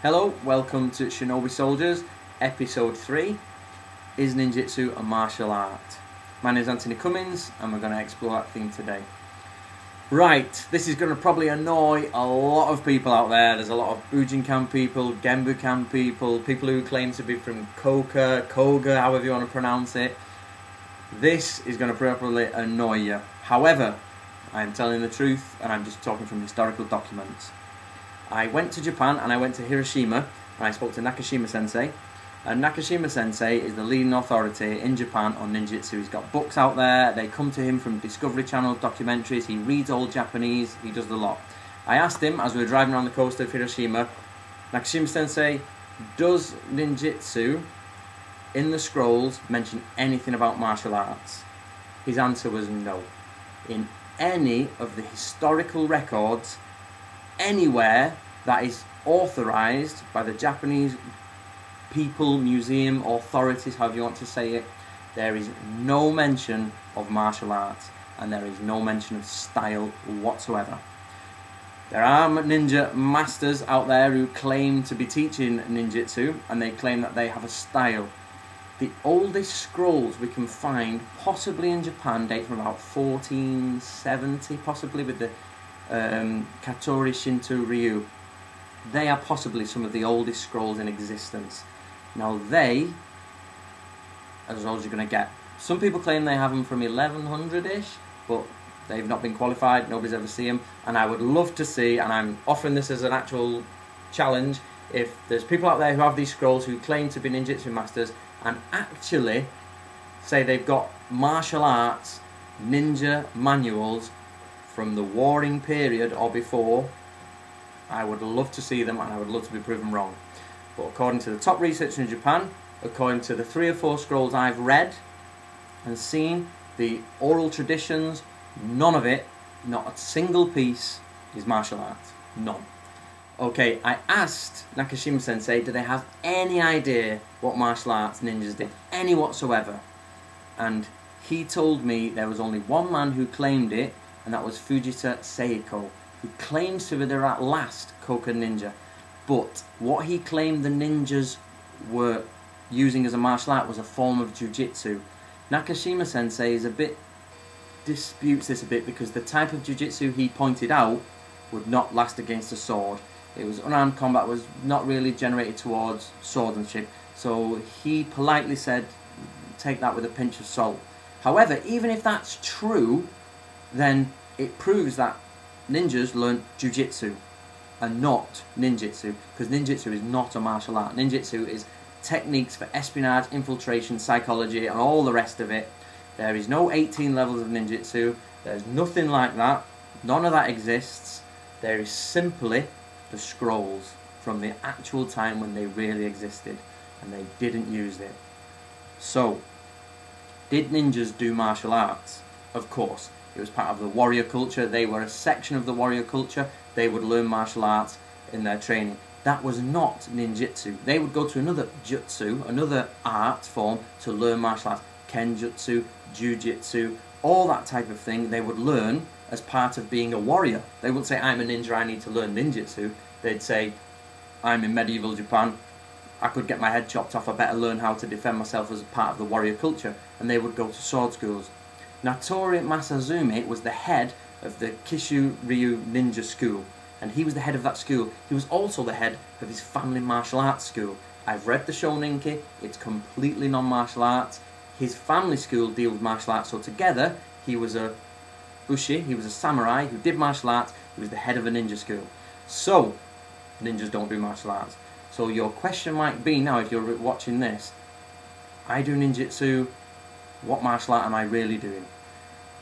Hello, welcome to Shinobi Soldiers, episode 3. Is Ninjutsu a martial art? My name is Antony Cummins and we're going to explore that theme today. Right, this is going to probably annoy a lot of people out there. There's a lot of Bujinkan people, Genbukan people, people who claim to be from Koga, however you want to pronounce it. This is going to probably annoy you. However, I am telling the truth and I'm just talking from historical documents. I went to Japan and I went to Hiroshima and I spoke to Nakashima Sensei. And Nakashima Sensei is the leading authority in Japan on ninjutsu. He's got books out there, they come to him from Discovery Channel documentaries, he reads old Japanese, he does the lot. I asked him as we were driving around the coast of Hiroshima, Nakashima Sensei, does ninjutsu in the scrolls mention anything about martial arts? His answer was no. In any of the historical records, anywhere that is authorized by the Japanese people, museum, authorities, however you want to say it, there is no mention of martial arts and there is no mention of style whatsoever. There are ninja masters out there who claim to be teaching ninjutsu and they claim that they have a style. The oldest scrolls we can find, possibly in Japan, date from about 1470, possibly with the Katori Shinto Ryu. They are possibly some of the oldest scrolls in existence. Now they are as old as you're going to get. Some people claim they have them from 1100-ish, but they've not been qualified, nobody's ever seen them, and I would love to see, and I'm offering this as an actual challenge, if there's people out there who have these scrolls who claim to be ninjutsu masters and actually say they've got martial arts ninja manuals from the warring period or before, I would love to see them and I would love to be proven wrong. But according to the top researchers in Japan, according to the 3 or 4 scrolls I've read and seen, the oral traditions, none of it, not a single piece, is martial arts. None. Okay, I asked Nakashima Sensei, do they have any idea what martial arts ninjas did? Any whatsoever? And he told me there was only one man who claimed it, and that was Fujita Seiko, who claims to be the last Koka ninja. But what he claimed the ninjas were using as a martial art was a form of jiu-jitsu. Nakashima Sensei is disputes this a bit because the type of jiu-jitsu he pointed out would not last against a sword. It was unarmed combat, was not really generated towards swordsmanship. So he politely said, take that with a pinch of salt. However, even if that's true, then it proves that ninjas learn jiu-jitsu and not ninjutsu, because ninjutsu is not a martial art. Ninjutsu is techniques for espionage, infiltration, psychology and all the rest of it. There is no 18 levels of ninjutsu, there's nothing like that, none of that exists. There is simply the scrolls from the actual time when they really existed and they didn't use it. So, did ninjas do martial arts? Of course. It was part of the warrior culture. They were a section of the warrior culture. They would learn martial arts in their training. That was not ninjutsu. They would go to another jutsu, another art form, to learn martial arts. Kenjutsu, jujitsu, all that type of thing they would learn as part of being a warrior. They wouldn't say, I'm a ninja, I need to learn ninjutsu. They'd say, I'm in medieval Japan, I could get my head chopped off, I better learn how to defend myself as a part of the warrior culture. And they would go to sword schools. Natori Masazumi was the head of the Kishu Ryu Ninja School, and he was the head of that school. He was also the head of his family martial arts school. I've read the Shoninki, it's completely non-martial arts. His family school deals with martial arts, so together he was a Bushi, he was a samurai who did martial arts, he was the head of a ninja school. So, ninjas don't do martial arts. So your question might be now, if you're watching this, I do ninjutsu, what martial art am I really doing?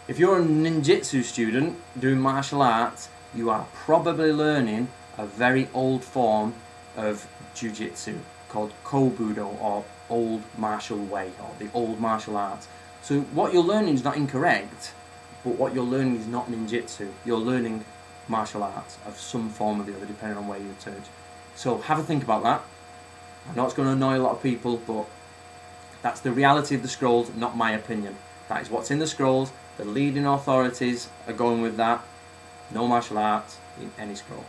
If you're a ninjutsu student doing martial arts, you are probably learning a very old form of jiu-jitsu called kobudo, or old martial way, or the old martial arts. So what you're learning is not incorrect, but what you're learning is not ninjutsu. You're learning martial arts of some form or the other, depending on where you're turned. So have a think about that. I know it's going to annoy a lot of people, but that's the reality of the scrolls, not my opinion. That is what's in the scrolls. The leading authorities are going with that. No martial arts in any scroll.